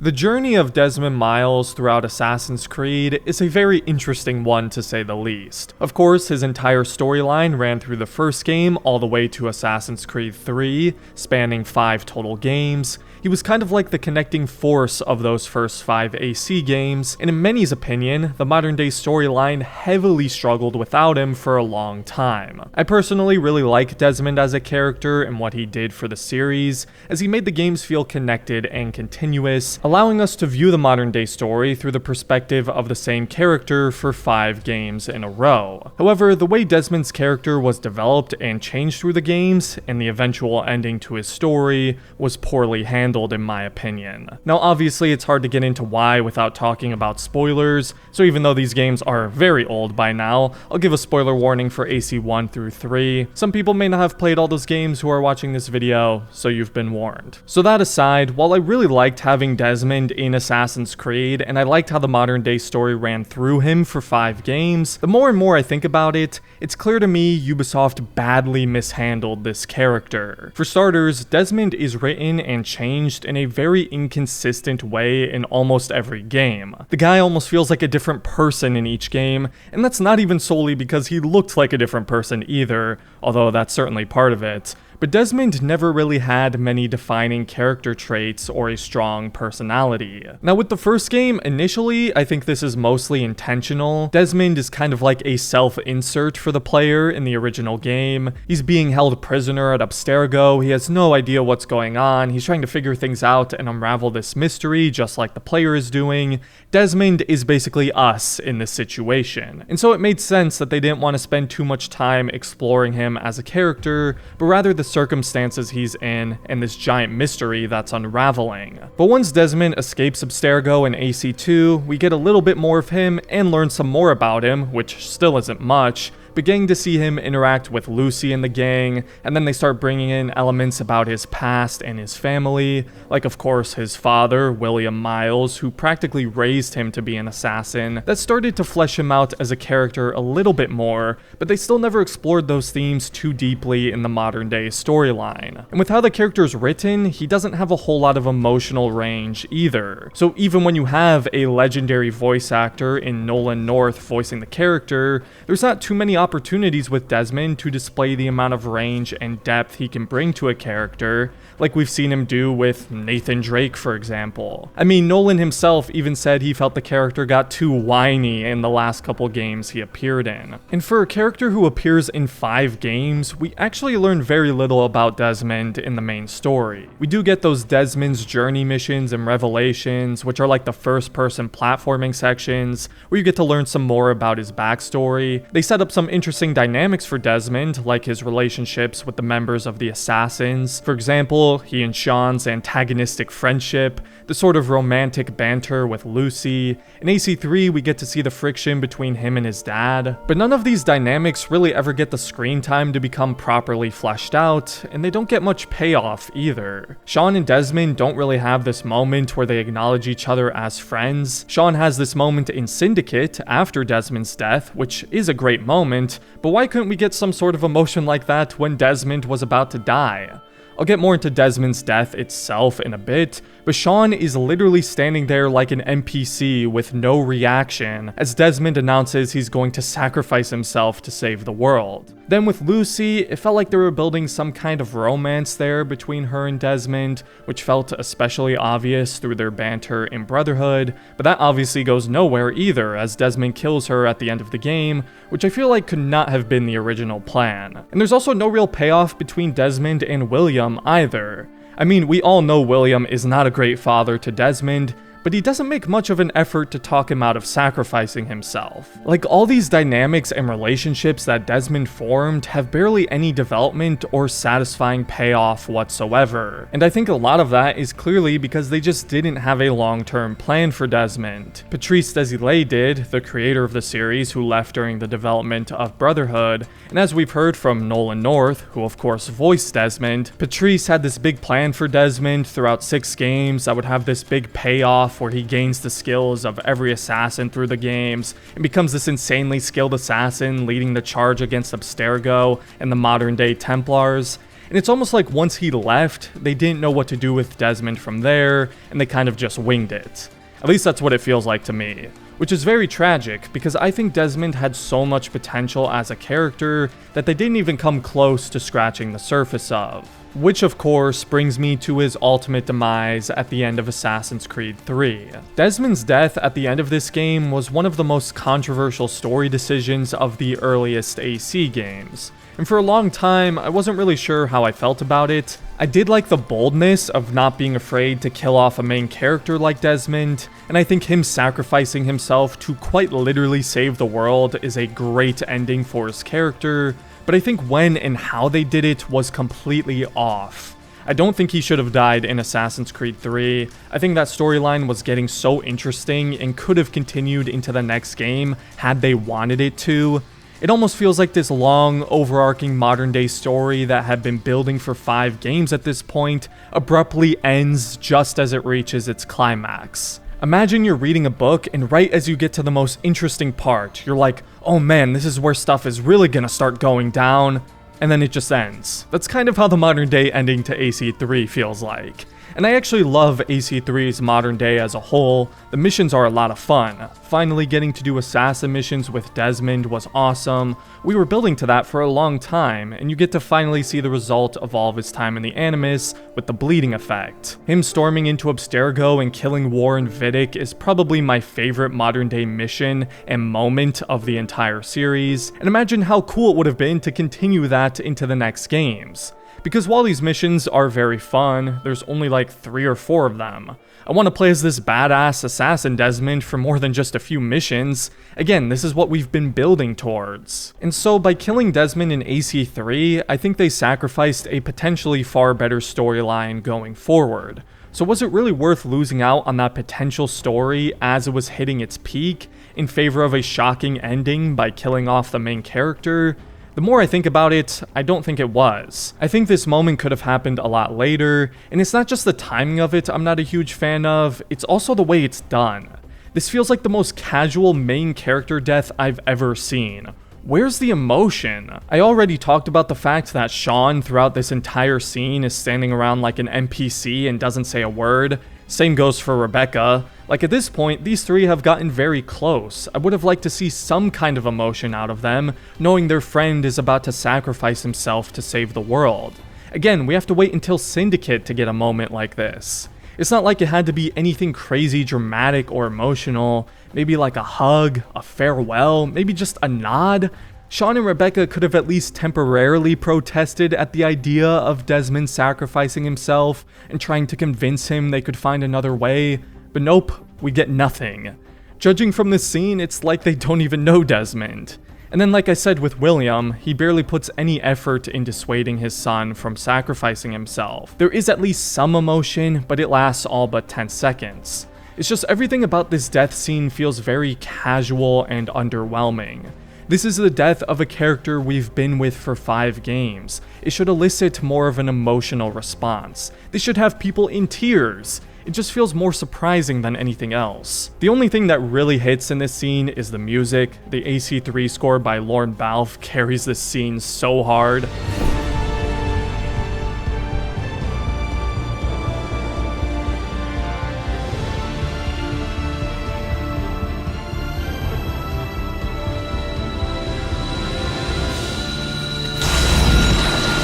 The journey of Desmond Miles throughout Assassin's Creed is a very interesting one to say the least. Of course, his entire storyline ran through the first game all the way to Assassin's Creed 3, spanning 5 total games. He was kind of like the connecting force of those first 5 AC games, and in many's opinion, the modern day storyline heavily struggled without him for a long time. I personally really like Desmond as a character and what he did for the series, as he made the games feel connected and continuous, allowing us to view the modern day story through the perspective of the same character for 5 games in a row. However, the way Desmond's character was developed and changed through the games, and the eventual ending to his story, was poorly handled in my opinion. Now obviously it's hard to get into why without talking about spoilers, so even though these games are very old by now, I'll give a spoiler warning for AC 1 through 3. Some people may not have played all those games who are watching this video, so you've been warned. So that aside, while I really liked having Desmond in Assassin's Creed, and I liked how the modern day story ran through him for 5 games, the more and more I think about it, it's clear to me Ubisoft badly mishandled this character. For starters, Desmond is written and changed in a very inconsistent way in almost every game. The guy almost feels like a different person in each game, and that's not even solely because he looked like a different person either, although that's certainly part of it. But Desmond never really had many defining character traits or a strong personality. Now with the first game, initially, I think this is mostly intentional. Desmond is kind of like a self-insert for the player in the original game. He's being held prisoner at Abstergo, he has no idea what's going on, he's trying to figure things out and unravel this mystery just like the player is doing. Desmond is basically us in this situation. And so it made sense that they didn't want to spend too much time exploring him as a character, but rather the circumstances he's in and this giant mystery that's unraveling. But once Desmond escapes Abstergo in AC2, we get a little bit more of him and learn some more about him, which still isn't much, but getting to see him interact with Lucy and the gang, and then they start bringing in elements about his past and his family, like of course his father, William Miles, who practically raised him to be an assassin. That started to flesh him out as a character a little bit more, but they still never explored those themes too deeply in the modern day storyline. And with how the character is written, he doesn't have a whole lot of emotional range either. So even when you have a legendary voice actor in Nolan North voicing the character, there's not too many opportunities with Desmond to display the amount of range and depth he can bring to a character, like we've seen him do with Nathan Drake, for example. I mean, Nolan himself even said he felt the character got too whiny in the last couple games he appeared in. And for a character who appears in 5 games, we actually learn very little about Desmond in the main story. We do get those Desmond's journey missions and revelations, which are like the first-person platforming sections, where you get to learn some more about his backstory. They set up some interesting dynamics for Desmond, like his relationships with the members of the Assassins. For example, he and Sean's antagonistic friendship, the sort of romantic banter with Lucy. In AC3, we get to see the friction between him and his dad, but none of these dynamics really ever get the screen time to become properly fleshed out, and they don't get much payoff either. Sean and Desmond don't really have this moment where they acknowledge each other as friends. Sean has this moment in Syndicate after Desmond's death, which is a great moment, but why couldn't we get some sort of emotion like that when Desmond was about to die? I'll get more into Desmond's death itself in a bit, but Sean is literally standing there like an NPC with no reaction as Desmond announces he's going to sacrifice himself to save the world. Then with Lucy, it felt like they were building some kind of romance there between her and Desmond, which felt especially obvious through their banter in Brotherhood, but that obviously goes nowhere either as Desmond kills her at the end of the game, which I feel like could not have been the original plan. And there's also no real payoff between Desmond and William either. I mean, we all know William is not a great father to Desmond, but he doesn't make much of an effort to talk him out of sacrificing himself. Like, all these dynamics and relationships that Desmond formed have barely any development or satisfying payoff whatsoever. And I think a lot of that is clearly because they just didn't have a long-term plan for Desmond. Patrice Désilets did, the creator of the series who left during the development of Brotherhood, and as we've heard from Nolan North, who of course voiced Desmond, Patrice had this big plan for Desmond throughout 6 games that would have this big payoff where he gains the skills of every assassin through the games and becomes this insanely skilled assassin leading the charge against Abstergo and the modern day Templars. And it's almost like once he left, they didn't know what to do with Desmond from there, and they kind of just winged it. At least that's what it feels like to me. Which is very tragic, because I think Desmond had so much potential as a character that they didn't even come close to scratching the surface of. Which of course brings me to his ultimate demise at the end of Assassin's Creed 3. Desmond's death at the end of this game was one of the most controversial story decisions of the earliest AC games. And for a long time, I wasn't really sure how I felt about it. I did like the boldness of not being afraid to kill off a main character like Desmond, and I think him sacrificing himself to quite literally save the world is a great ending for his character, but I think when and how they did it was completely off. I don't think he should have died in Assassin's Creed 3. I think that storyline was getting so interesting and could have continued into the next game had they wanted it to. It almost feels like this long, overarching modern-day story that had been building for 5 games at this point abruptly ends just as it reaches its climax. Imagine you're reading a book, and right as you get to the most interesting part, you're like, oh man, this is where stuff is really gonna start going down, and then it just ends. That's kind of how the modern-day ending to AC3 feels like. And I actually love AC3's modern day as a whole. The missions are a lot of fun. Finally getting to do assassin missions with Desmond was awesome. We were building to that for a long time, and you get to finally see the result of all of his time in the Animus with the bleeding effect. Him storming into Abstergo and killing Warren Vidic is probably my favorite modern day mission and moment of the entire series, and imagine how cool it would have been to continue that into the next games. Because while these missions are very fun, there's only like 3 or 4 of them. I want to play as this badass assassin Desmond for more than just a few missions. Again, this is what we've been building towards. And so by killing Desmond in AC3, I think they sacrificed a potentially far better storyline going forward. So was it really worth losing out on that potential story as it was hitting its peak in favor of a shocking ending by killing off the main character? The more I think about it, I don't think it was. I think this moment could have happened a lot later, and it's not just the timing of it I'm not a huge fan of, it's also the way it's done. This feels like the most casual main character death I've ever seen. Where's the emotion? I already talked about the fact that Sean throughout this entire scene is standing around like an NPC and doesn't say a word. Same goes for Rebecca. Like at this point, these 3 have gotten very close. I would have liked to see some kind of emotion out of them, knowing their friend is about to sacrifice himself to save the world. Again, we have to wait until Syndicate to get a moment like this. It's not like it had to be anything crazy dramatic or emotional, maybe like a hug, a farewell, maybe just a nod. Sean and Rebecca could have at least temporarily protested at the idea of Desmond sacrificing himself and trying to convince him they could find another way, but nope, we get nothing. Judging from this scene, it's like they don't even know Desmond. And then like I said with William, he barely puts any effort in dissuading his son from sacrificing himself. There is at least some emotion, but it lasts all but 10 seconds. It's just everything about this death scene feels very casual and underwhelming. This is the death of a character we've been with for 5 games. It should elicit more of an emotional response. This should have people in tears. It just feels more surprising than anything else. The only thing that really hits in this scene is the music. The AC3 score by Lorne Balfe carries this scene so hard.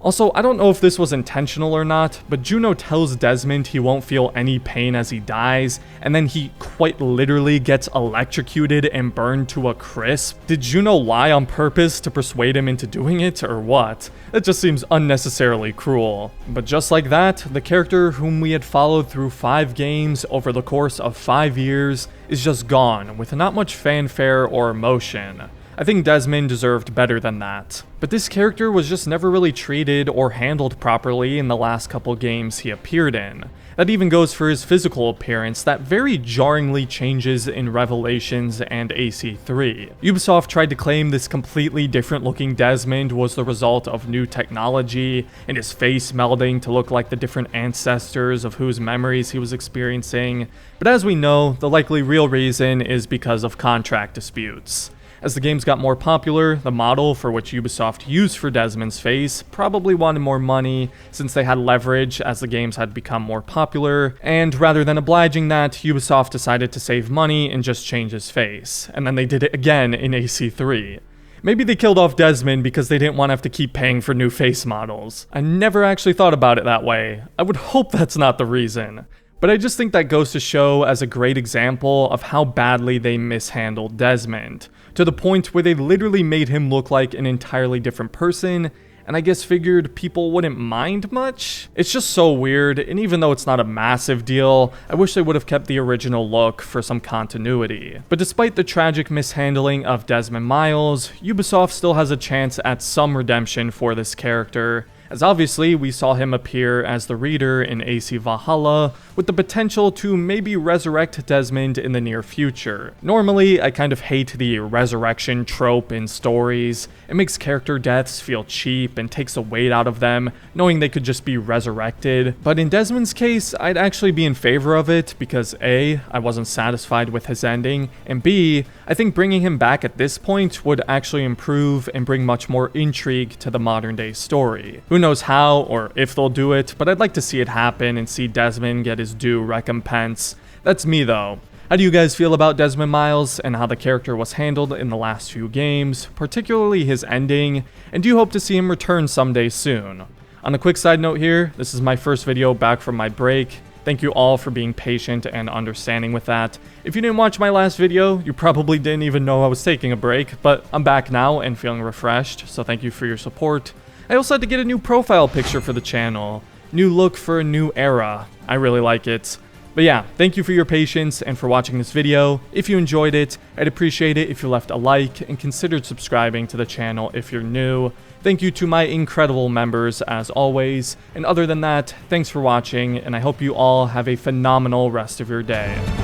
Also, I don't know if this was intentional or not, but Juno tells Desmond he won't feel any pain as he dies, and then he quite literally gets electrocuted and burned to a crisp. Did Juno lie on purpose to persuade him into doing it, or what? That just seems unnecessarily cruel. But just like that, the character whom we had followed through 5 games over the course of 5 years is just gone, with not much fanfare or emotion. I think Desmond deserved better than that. But this character was just never really treated or handled properly in the last couple games he appeared in. That even goes for his physical appearance that very jarringly changes in Revelations and AC3. Ubisoft tried to claim this completely different looking Desmond was the result of new technology, and his face melding to look like the different ancestors of whose memories he was experiencing, but as we know, the likely real reason is because of contract disputes. As the games got more popular, the model for which Ubisoft used for Desmond's face probably wanted more money since they had leverage as the games had become more popular, and rather than obliging that, Ubisoft decided to save money and just change his face, and then they did it again in AC3. Maybe they killed off Desmond because they didn't want to have to keep paying for new face models. I never actually thought about it that way. I would hope that's not the reason. But I just think that goes to show as a great example of how badly they mishandled Desmond, to the point where they literally made him look like an entirely different person, and I guess figured people wouldn't mind much? It's just so weird, and even though it's not a massive deal, I wish they would have kept the original look for some continuity. But despite the tragic mishandling of Desmond Miles, Ubisoft still has a chance at some redemption for this character, as obviously we saw him appear as the reader in AC Valhalla, with the potential to maybe resurrect Desmond in the near future. Normally, I kind of hate the resurrection trope in stories. It makes character deaths feel cheap and takes the weight out of them, knowing they could just be resurrected. But in Desmond's case, I'd actually be in favor of it because A, I wasn't satisfied with his ending, and B, I think bringing him back at this point would actually improve and bring much more intrigue to the modern day story. Who knows how or if they'll do it, but I'd like to see it happen and see Desmond get his due recompense. That's me though. How do you guys feel about Desmond Miles and how the character was handled in the last few games, particularly his ending, and do you hope to see him return someday soon? On a quick side note here, this is my first video back from my break. Thank you all for being patient and understanding with that. If you didn't watch my last video, you probably didn't even know I was taking a break, but I'm back now and feeling refreshed, so thank you for your support. I also had to get a new profile picture for the channel. New look for a new era. I really like it. But yeah, thank you for your patience and for watching this video. If you enjoyed it, I'd appreciate it if you left a like and considered subscribing to the channel if you're new. Thank you to my incredible members as always. And other than that, thanks for watching, and I hope you all have a phenomenal rest of your day.